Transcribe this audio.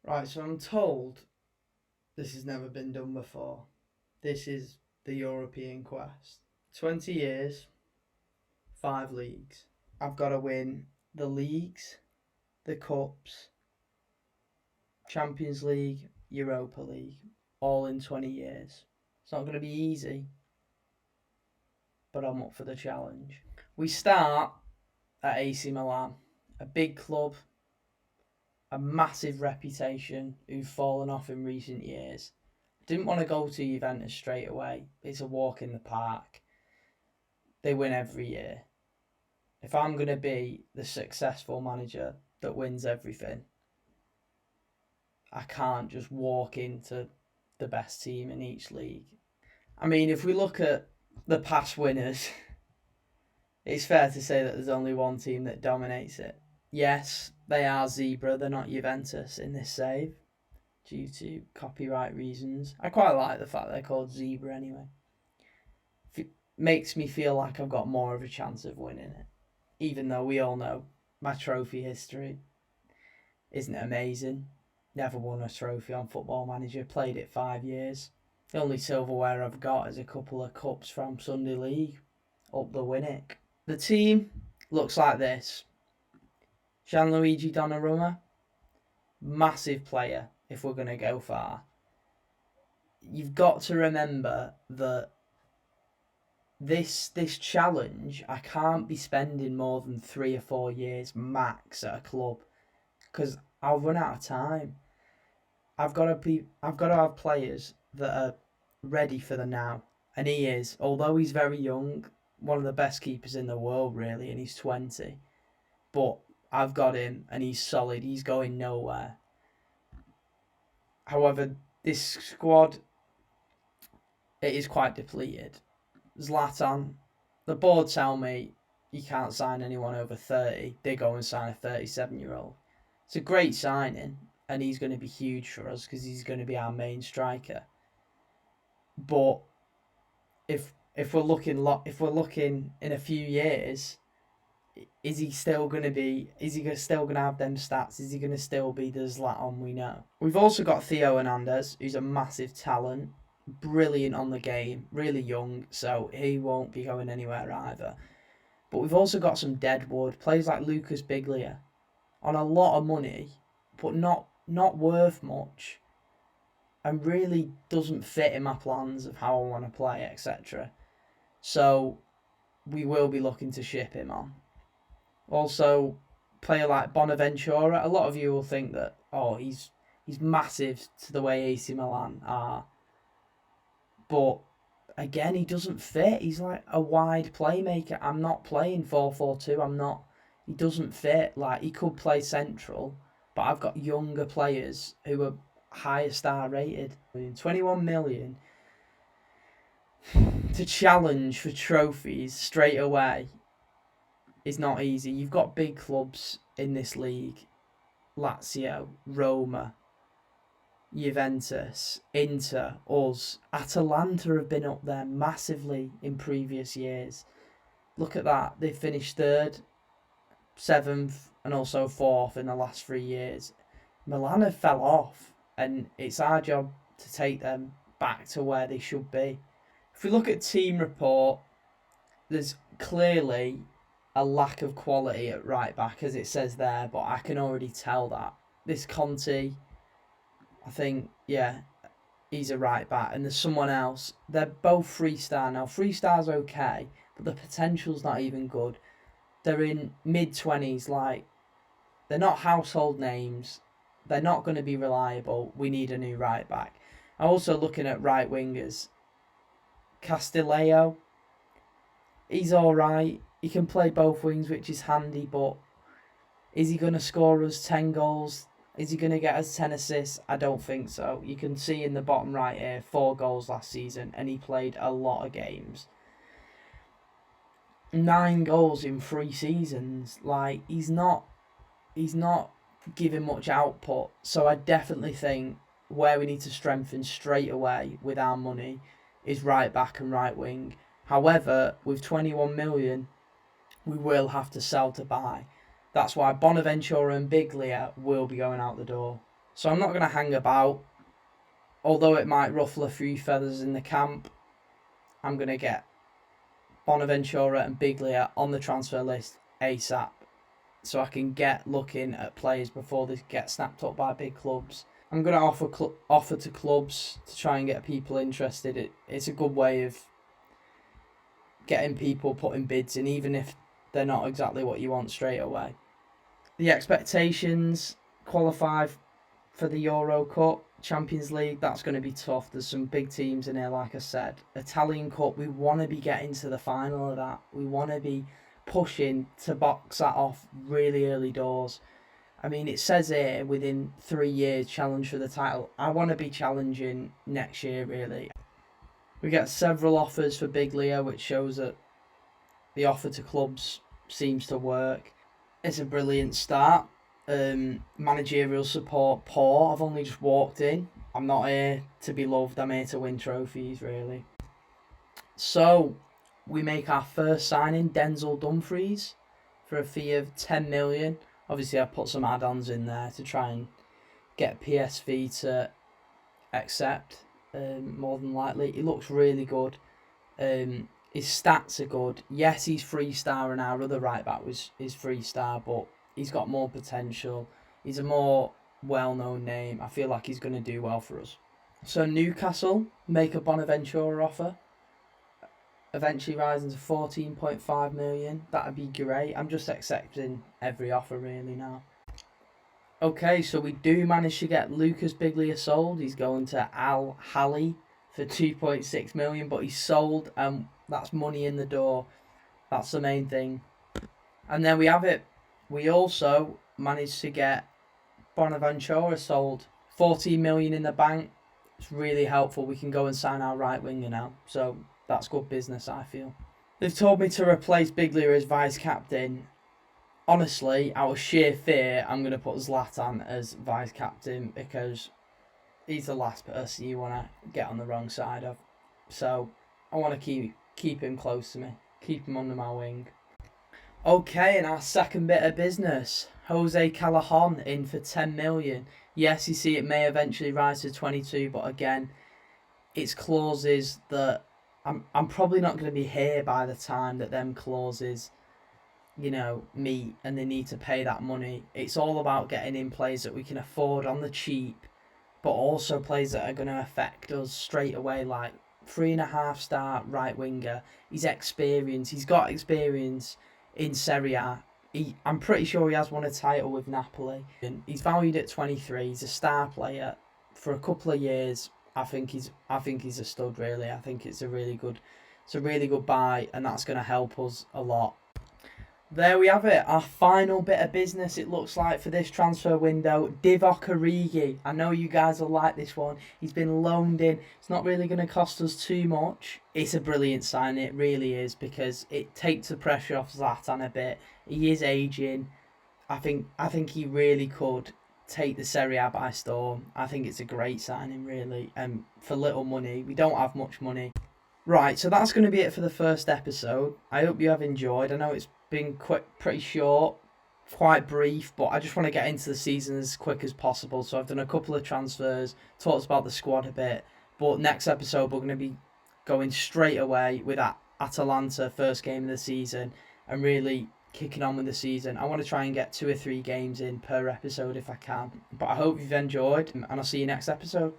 Right, so I'm told this has never been done before. This is the European quest. 20 years, 5 leagues. I've got to win the leagues, the cups, Champions League, Europa League, all in 20 years. It's not going to be easy, but I'm up for the challenge. We start at AC Milan, a big club, a massive reputation, who've fallen off in recent years. Didn't want to go to Juventus straight away. It's a walk in the park. They win every year. If I'm going to be the successful manager that wins everything, I can't just walk into the best team in each league. I mean, if we look at the past winners, it's fair to say that there's only one team that dominates it. Yes, they are Zebra, they're not Juventus in this save, due to copyright reasons. I quite like the fact they're called Zebra anyway. It makes me feel like I've got more of a chance of winning it, even though we all know my trophy history isn't amazing. Never won a trophy on Football Manager, played it 5 years. The only silverware I've got is a couple of cups from Sunday League, up the Winnick. The team looks like this. Gianluigi Donnarumma, massive player if we're going to go far. You've got to remember that this challenge, I can't be spending more than 3 or 4 years max at a club, because I'll run out of time. I've got to have players that are ready for the now, and he is. Although he's very young, one of the best keepers in the world, really, and he's 20. But I've got him, and he's solid. He's going nowhere. However, this squad, it is quite depleted. Zlatan, the board tell me you can't sign anyone over 30. They go and sign a 37-year-old. It's a great signing, and he's going to be huge for us because he's going to be our main striker. But if we're looking in a few years, is he still going to be? Is he still going to have them stats? Is he going to still be the Zlatan we know? We've also got Theo Hernandez, who's a massive talent, brilliant on the game, really young, so he won't be going anywhere either. But we've also got some deadwood players like Lucas Biglia, on a lot of money, but not worth much, and really doesn't fit in my plans of how I want to play, etc. So we will be looking to ship him on. Also, player like Bonaventura, a lot of you will think that, oh, he's massive to the way AC Milan are. But again, he doesn't fit. He's like a wide playmaker. I'm not playing 4-4-2. I'm not. He doesn't fit. Like, he could play central, but I've got younger players who are higher star rated. 21 million to challenge for trophies straight away is not easy. You've got big clubs in this league: Lazio, Roma, Juventus, Inter, us. Atalanta have been up there massively in previous years. Look at that. They finished 3rd, 7th, and also 4th in the last 3 years. Milan have fell off, and it's our job to take them back to where they should be. If we look at team report, there's clearly a lack of quality at right back, as it says there, but I can already tell that. This Conte, I think, yeah, he's a right back, and there's someone else. They're both 3-star now. 3-star's okay, but the potential's not even good. They're in mid-20s, like, they're not household names. They're not going to be reliable. We need a new right back. I'm also looking at right wingers. Castillejo, he's alright. He can play both wings, which is handy, but is he going to score us 10 goals? Is he going to get us 10 assists? I don't think so. You can see in the bottom right here, 4 goals last season, and he played a lot of games. 9 goals in 3 seasons. Like, he's not giving much output. So I definitely think where we need to strengthen straight away with our money is right back and right wing. However, with 21 million, we will have to sell to buy. That's why Bonaventura and Biglia will be going out the door. So I'm not going to hang about. Although it might ruffle a few feathers in the camp, I'm going to get Bonaventura and Biglia on the transfer list ASAP, so I can get looking at players before they get snapped up by big clubs. I'm going to offer to clubs to try and get people interested. It's a good way of getting people putting bids in, even if they're not exactly what you want straight away. The expectations: qualify for the Euro Cup, Champions League, that's going to be tough. There's some big teams in here, like I said. Italian Cup, we want to be getting to the final of that. We want to be pushing to box that off really early doors. I mean, it says here within 3 years, challenge for the title. I want to be challenging next year, really. We get several offers for Big Leo, which shows that the offer to clubs seems to work. It's a brilliant start. Managerial support poor. I've only just walked in. I'm not here to be loved. I'm here to win trophies, really. So we make our first signing, Denzel Dumfries, for a fee of 10 million. Obviously, I put some add-ons in there to try and get PSV to accept. More than likely, he looks really good. His stats are good. Yes, he's 3-star, and our other right back is 3-star, but he's got more potential. He's a more well-known name. I feel like he's going to do well for us. So Newcastle make a Bonaventura offer, eventually rising to 14.5 million. That'd be great. I'm just accepting every offer really now. Okay, so we do manage to get Lucas Biglia sold. He's going to Al Hali for 2.6 million, but he's sold, and that's money in the door. That's the main thing. And then we have it. We also managed to get Bonaventura sold. 14 million in the bank. It's really helpful. We can go and sign our right winger now. So that's good business, I feel. They've told me to replace Biglia as vice captain. Honestly, out of sheer fear, I'm going to put Zlatan as vice captain because he's the last person you want to get on the wrong side of. So I want to keep him close to me. Keep him under my wing. Okay, and our second bit of business. Jose Callahan in for 10 million. Yes, you see it may eventually rise to 22, but again, it's clauses that I'm probably not going to be here by the time that them clauses, meet and they need to pay that money. It's all about getting in players that we can afford on the cheap, but also players that are going to affect us straight away, like 3.5-star right winger. He's experienced. He's got experience in Serie A. I'm pretty sure he has won a title with Napoli. He's valued at 23. He's a star player for a couple of years. I think he's a stud, really. I think it's a really good buy, and that's going to help us a lot. There we have it, our final bit of business, it looks like, for this transfer window. Divock Origi. I know you guys will like this one. He's been loaned in. It's not really going to cost us too much. It's a brilliant sign, it really is, because it takes the pressure off Zlatan a bit. He is ageing. I think he really could take the Serie A by storm. I think it's a great signing, really. For little money. We don't have much money. Right, so that's going to be it for the first episode. I hope you have enjoyed. I know it's been pretty short, quite brief, but I just want to get into the season as quick as possible. So I've done a couple of transfers, talked about the squad a bit, but next episode we're going to be going straight away with that Atalanta first game of the season and really kicking on with the season. I want to try and get 2 or 3 games in per episode if I can. But I hope you've enjoyed, and I'll see you next episode.